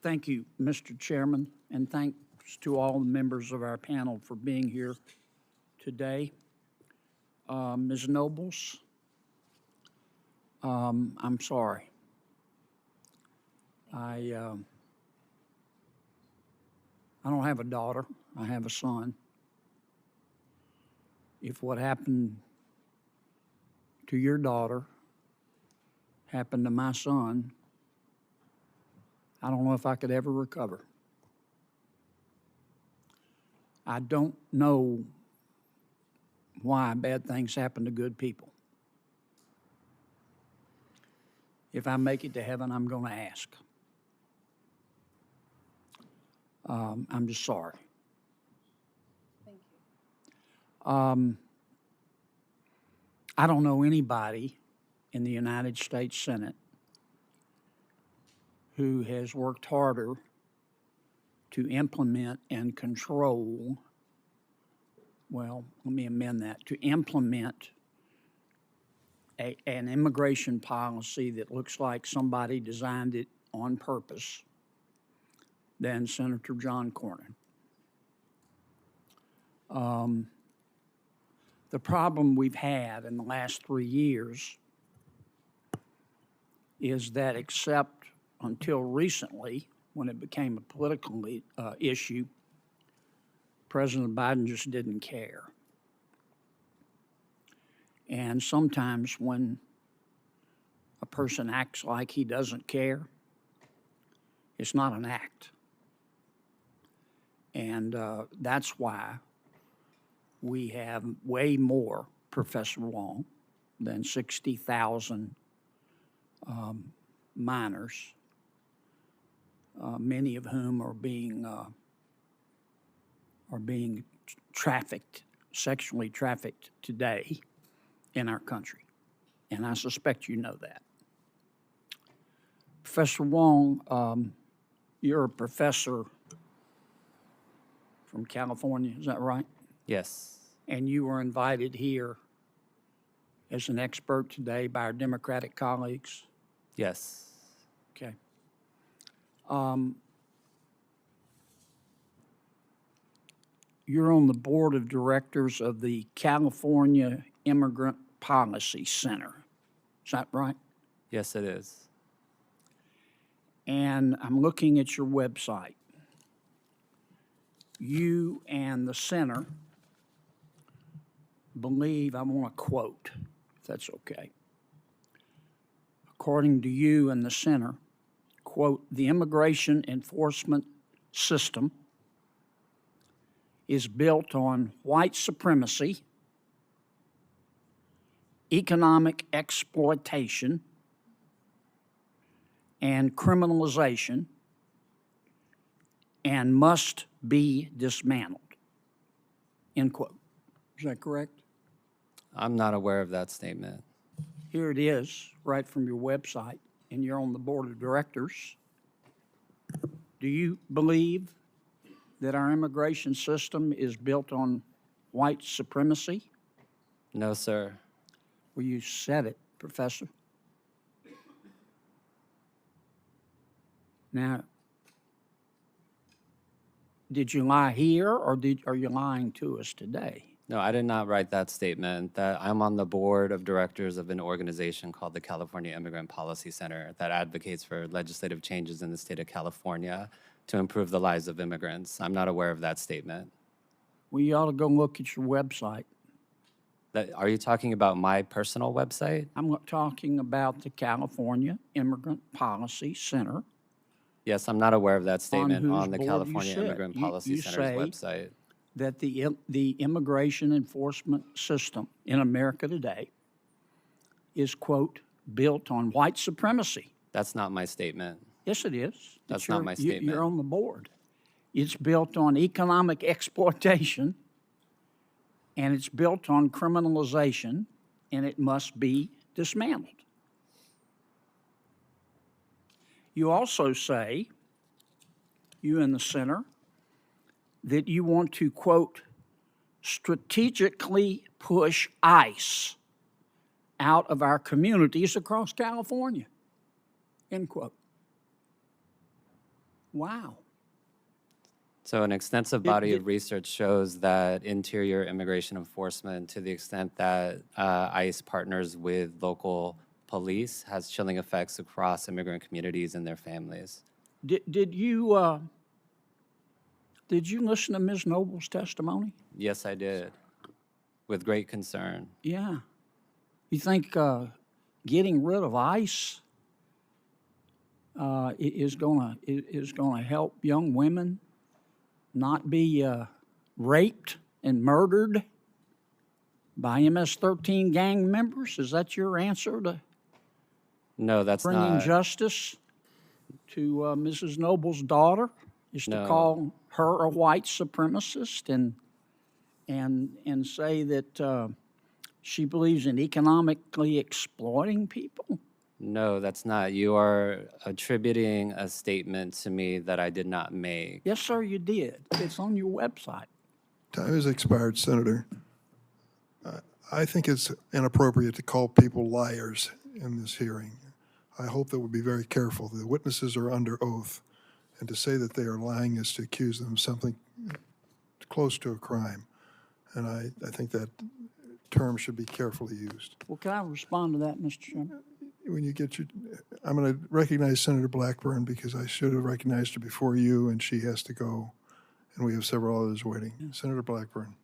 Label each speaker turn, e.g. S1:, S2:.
S1: Thank you, Mr. Chairman, and thanks to all the members of our panel for being here today. Ms. Nobles, I'm sorry. I don't have a daughter. I have a son. If what happened to your daughter happened to my son, I don't know if I could ever recover. I don't know why bad things happen to good people. If I make it to heaven, I'm going to ask. I'm just sorry.
S2: Thank you.
S1: I don't know anybody in the United States Senate who has worked harder to implement and control, well, let me amend that, to implement an immigration policy that looks like somebody designed it on purpose than Senator John Cornyn. The problem we've had in the last 3 years is that except until recently, when it became a political issue, President Biden just didn't care. And sometimes when a person acts like he doesn't care, it's not an act. And that's why we have way more, Professor Long, than 60,000 minors, many of whom are being trafficked, sexually trafficked today in our country. And I suspect you know that. Professor Wong, you're a professor from California, is that right?
S3: Yes.
S1: And you were invited here as an expert today by our Democratic colleagues?
S3: Yes.
S1: Okay. You're on the board of directors of the California Immigrant Policy Center. Is that right?
S3: Yes, it is.
S1: And I'm looking at your website. You and the center believe, I want to quote, if that's okay. According to you and the center, quote, the immigration enforcement system is built on white supremacy, economic exploitation, and criminalization, and must be dismantled, end quote. Is that correct?
S3: I'm not aware of that statement.
S1: Here it is, right from your website, and you're on the board of directors. Do you believe that our immigration system is built on white supremacy?
S3: No, sir.
S1: Well, you said it, Professor. Now, did you lie here, or are you lying to us today?
S3: No, I did not write that statement. That I'm on the board of directors of an organization called the California Immigrant Policy Center that advocates for legislative changes in the state of California to improve the lives of immigrants. I'm not aware of that statement.
S1: Well, you ought to go look at your website.
S3: Are you talking about my personal website?
S1: I'm talking about the California Immigrant Policy Center.
S3: Yes, I'm not aware of that statement
S1: whose
S3: on the
S1: board you
S3: California
S1: sit.
S3: Immigrant
S1: You
S3: Policy Center's
S1: say
S3: website.
S1: That the immigration enforcement system in America today is, quote, built on white supremacy.
S3: That's not my statement.
S1: Yes, it is.
S3: That's not my statement.
S1: You're on the board. It's built on economic exploitation, and it's built on criminalization, and it must be dismantled. You also say, you in the center, that you want to, quote, strategically push ICE out of our communities across California, end quote. Wow.
S3: So an extensive body of research shows that interior immigration enforcement, to the extent that ICE partners with local police, has chilling effects across immigrant communities and their families.
S1: Did you listen to Ms. Noble's testimony?
S3: Yes, I did, with great concern.
S1: Yeah. You think getting rid of ICE is gonna help young women not be raped and murdered by MS-13 gang members? Is that your answer to
S3: No, that's
S1: bringing
S3: not.
S1: justice to Mrs. Noble's daughter? Is to
S3: No.
S1: call her a white supremacist and say that she believes in economically exploiting people?
S3: No, that's not. You are attributing a statement to me that I did not make.
S1: Yes, sir, you did. It's on your website.
S4: Time has expired, Senator. I think it's inappropriate to call people liars in this hearing. I hope that we'll be very careful. The witnesses are under oath, and to say that they are lying is to accuse them of something close to a crime. And I think that term should be carefully used.
S1: Well, can I respond to that, Mr. Chairman?
S4: When you get your, I'm going to recognize Senator Blackburn because I should have recognized her before you, and she has to go, and we have several others waiting. Senator Blackburn.